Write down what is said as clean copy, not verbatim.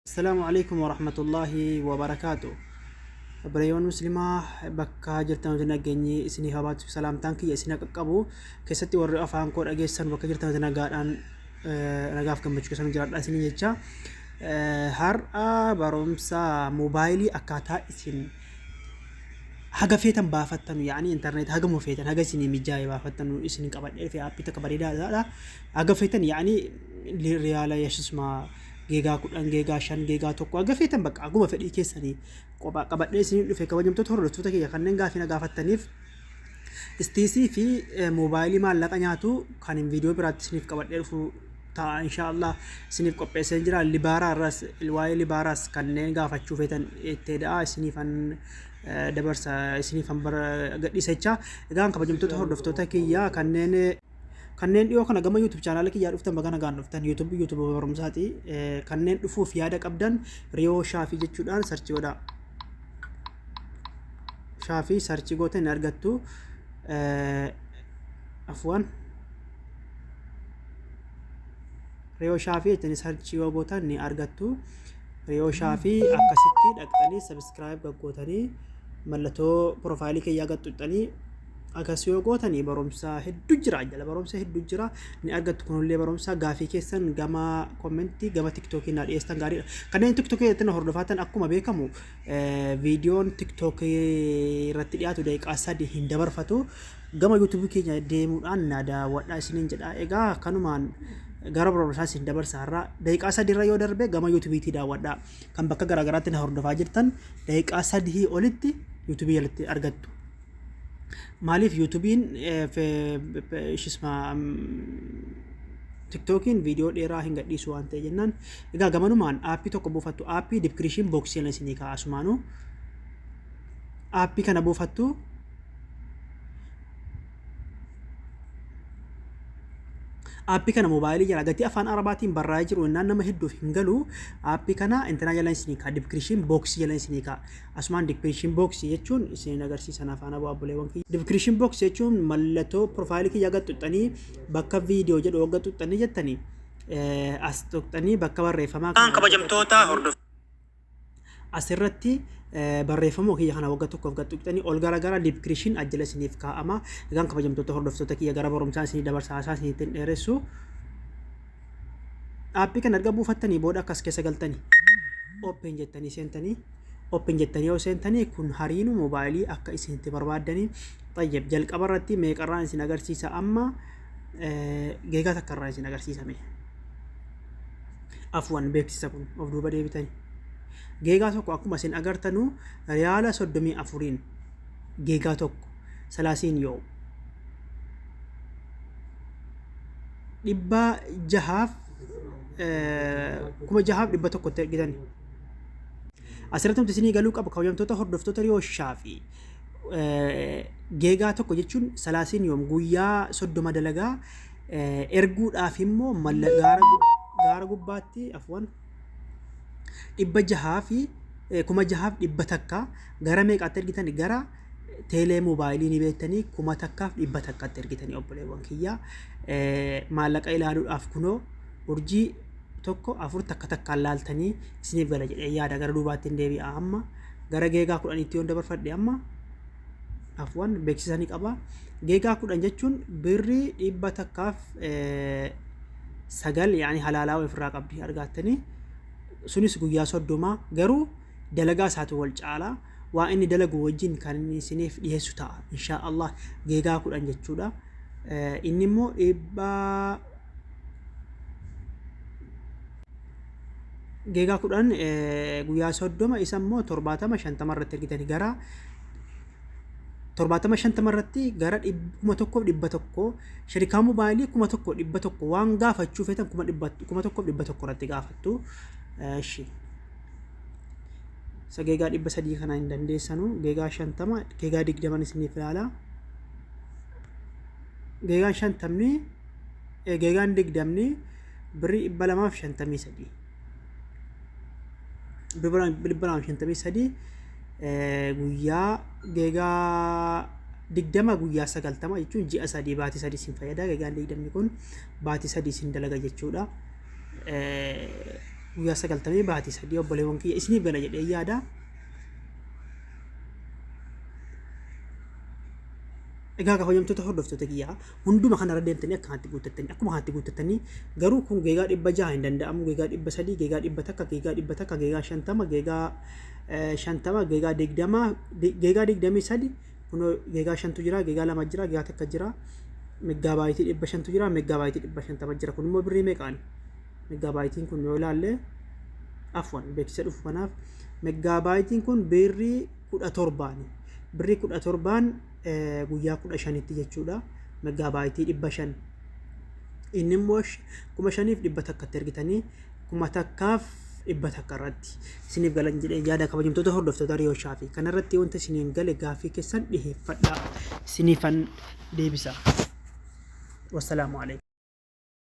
السلام عليكم ورحمة الله وبركاته. بريون مسلمة بكا جرتنا تناجني سني هبات سلام تانكي يسنا كقبو كستي ورا أفهم كور أجسن بكا جرتنا تناجان نجاف كم بتشكو سن جرات أسني يجا هر برومسا موبايلي أكاتا إسن حاجة فيتن بافتن يعني إنترنت حاجة مفيدة حاجة سني مجاي بافتن إسن كبر في أبي تكبريدا لا حاجة فيتن يعني لريالا يشسما geegaa 10 geegaa 5 geegaa 1 agafeetan bakka aguma fedhii keessanii qophaa qabadhee isin dhufe kabajamtoota hordoftoota kiyya kanneen gaafina gaafattaniif istiisii fi moobaayilii maallaqa nyaatu kan viidiyoo biraatti isiniif qabadhee dhufu ta'a inshaallah isiniif qopheessee jira libaaraa irras waa'ee libaaraas kanneen gaafachuu feetan itteedha isiniifan dabarsa isiniifan gadhiisechaa egaan kabajamtoota hordoftoota kiyya kanneen dhiyoo kana gama YouTube channel kiyyaa dhuftan bagana gaan dhuftan YouTube barumsaati kanneen dhufuuf yaada qabdan Riyoo Shaafii jechuudhaan sarchi godhaa Shaafii sarchi gootan argattu afwan Riyoo Shaafii jettanii sarchi gootan ni argattu Riyoo Shaafii akkasitti dhaqxanii subscribe gootanii mallattoo profaayilii kiyyaa gadhuuxxanii akkasii gootanii barumsa hedduu jira jala barumsa hedduu jira ni argattu kunillee barumsa gaafii keessan gama commenti gama TikTok na dhiyeessan gaariidha kanneen TikTok irratti hordofatan akkuma beekamu viidiyoon TikTok irratti dhiyaatu daqiiqaa 3 hin dabarfatu gama YouTube keenya deemuudhaan na daawwadhaa isiniin jedha egaa kanumaan gara barumsaa isin dabarsa har'a daqiiqaa 3 irra yoo darbe gama YouTube tii daawwadhaa kan bakka garaagaraatti na hordofaa jirtan daqiiqaa 3 olitti YouTube jalatti argattu مالي في يوتيوبين في شو اسمه تيك توكين فيديو ديرا هنگا ديسو انت جنان اگا گمانو مان آپی تو کبو فتو آپی ديسكريبشن بوكس يلن سيني کا اسمانو آپی كان ابو فتو آپی kana موبایلی jala gati afaan arabaatiin barraa jiru innaan nama hedduuf hin galu آپی kana internet jalan isini ka description box jalan isini ka asumaan description box jechuun isin agarsiisan afaan abaaboleewwan kiyya description box jechuun mallattoo profaayilii kiyya gadhuuxxanii bakka viidiyoo jedhu gadhuuxxanii jettanii as tuqxanii bakka barreeffamaa kan kabajamtoota hordof asirratti barreeffama kiyya kana waggaa tokkoof gadhuuxxanii ol gara description ajjala isiniif kaa'ama egaan kabajamtoota hordoftoota kiyya gara barumsaa isinii dabarsaa isiniitiin dheeressu aappii kana erga buufattanii booda akkas keessa galtanii open jettanii seentanii open jettanii yoo seentanii kun hariinu moobaayilii akka isinitti barbaaddanii tayyib jalqaba irratti meeqarraan isin agarsiisa amma geegaa takkarraa isin agarsiisame afwan beeksisa kun of duuba deebitanii geegaa tokko akkuma isin agartanu riyaala 34 geegaa tokko 30 yoo dhibba jahaaf kuma jahaaf dhibba tokko ta'e argitanii asirratti isinii galuu qaba kabajamtoota hordoftoota Riyoo Shaafii geegaa tokko jechuun 30 yoom guyyaa 30 dalagaa erguudhaaf immoo gaara gubbaatti afwan dhibba jahaa fi kuma jahaaf dhibba takka gara meeqaatti ergitanii gara teelee moobaayilii ni beektanii kuma takkaaf dhibba takkaatti ergitanii obboleewwan kiyya maallaqa ilaaluudhaaf kunoo urjii tokko afur takkaan laaltanii isiniif gala jedhee yaada gara duubaatti deebi'a amma gara geegaa 10 itti yoon dabarfadhe amma afwan beeksisanii qaba geegaa 10 jechuun birrii dhibba takkaaf 9 yaani halaalaa ofirraa qabdi argattanii sunis guyyaa 30 garuu dalagaa isaatu wal caalaa waa inni dalagu wajjin kan inni isiniif dhiyeessu ta'a inshaallah geegaa 10 jechuudha inni immoo geegaa 10 guyyaa 30 isa immoo 70 50 irratti ergitanii gara 70 50 irratti gara 1,100 sharikaa moobaayilii 1,100 waan gaafachuu feetan 1,100 irratti gaafattu እሺ ሰጌጋ ዲበ ሰዲ ከና እንደንደሰኑ ጌጋ 50 ጌጋ ዲግደማን ስኒፍ ያላ ጌጋ 50 ጌጋን ዲግደምኒ ብሪ በለማፍ 50 ሰዲ ብልበላም 50 ሰዲ ጉያ ጌጋ ዲግደማ ጉያ 90 jechuun ji'a sadi baati sadi sin fayyada geegaan digdamni kun baati sadi sin dalaga jechuudha guyyaa 90 baatii 3 obboleewwan kiyya isiniif gala jedhee yaada. Egaa kabajamtoota hordoftoota kiyyaa hunduma kanarra deemtanii akkanatti guuttattanii akkuma kanatti guuttattanii garuu kun geegaa 600 hin danda'amu geegaa 300 geegaa 100 geegaa 100 geegaa 50 geegaa 50 geegaa 20 geegaa 23 kun geegaa 5 jira geegaa 2 jira geegaa 1 jira megaabaayitii 500 jira megaabaayitii 500 jira kun immoo birrii meeqaani megaabaayitiin kun yoo ilaalle afwan beeksisa dhufu kanaaf megaabaayitiin kun birrii 17 birrii 17 guyyaa 15tti jechuudha megaabaayitii 500 inni immoo 5,000 dhibba takkatti ergitanii 1,000 dhibba takka irratti isiniif galan jedhee yaada kabajamtoota hordoftoota Riyoo Shaafii kanarratti wanta isiniin gale gaafii keessan dhiheeffadhaa isiniifan deebisa. Wassalaamu alaikum.